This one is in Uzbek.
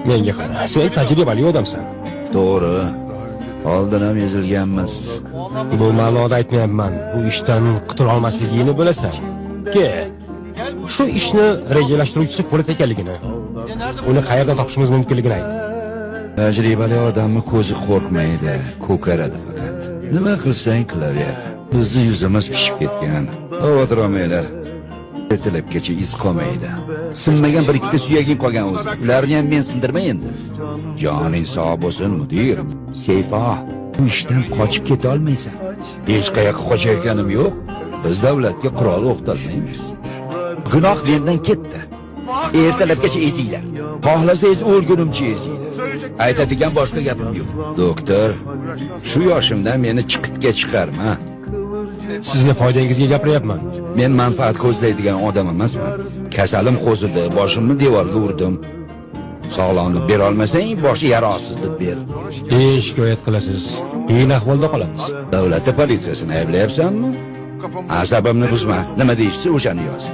Menga qara, sen tajribali odamsan. To'g'ri. Oldin ham ezilganmiz. Bu ma'noda aytmayapman. Bu ishdan qutula olmasligini bilasan. Shu ishni rejalashtiruvchisi Po'lat ekanligini, uni qayerdan topishimiz mumkinligini ayt. Tajribali odamni ko'zi qo'rqmaydi, ko'karadi faqat. Nima qilsang qilaver. Bizni yuzimiz pishib ketgan. Xavotir olmanglar. Ertalabgacha iz qolmaydi. Sinmagan bir ikkita suyaging qolgan o'zi. Ularni ham men sindirmay endi. Joning sog' bo'lsin, mudir. Seyfa, bu ishdan qochib keta olmaysan. Hech qayoqqa qochayotganim yo'q. Biz davlatga qurol o'qtalmaymiz. Gunoh mendan ketdi. Ertalabgacha ezinglar. Xohlasangiz o'lgunimcha ezinglar. Aytadigan boshqa gapim yo'q. Doktor, shu yoshimdan meni chiqitga chiqarma. Sizga foydangizga gapiryapman. Men manfaat ko'zlaydigan odam emasman. Kasalim qo'zidi, boshimni devorga urdim. Sog'lomlik bera olmasang, boshi yarosiz deb ber. Shikoyat qilasiz. Qiyin ahvolda qolamiz. Davlat politsiyasini ayblayapsanmi? Asabimni buzma. Nima deyishsa o'shani yoz.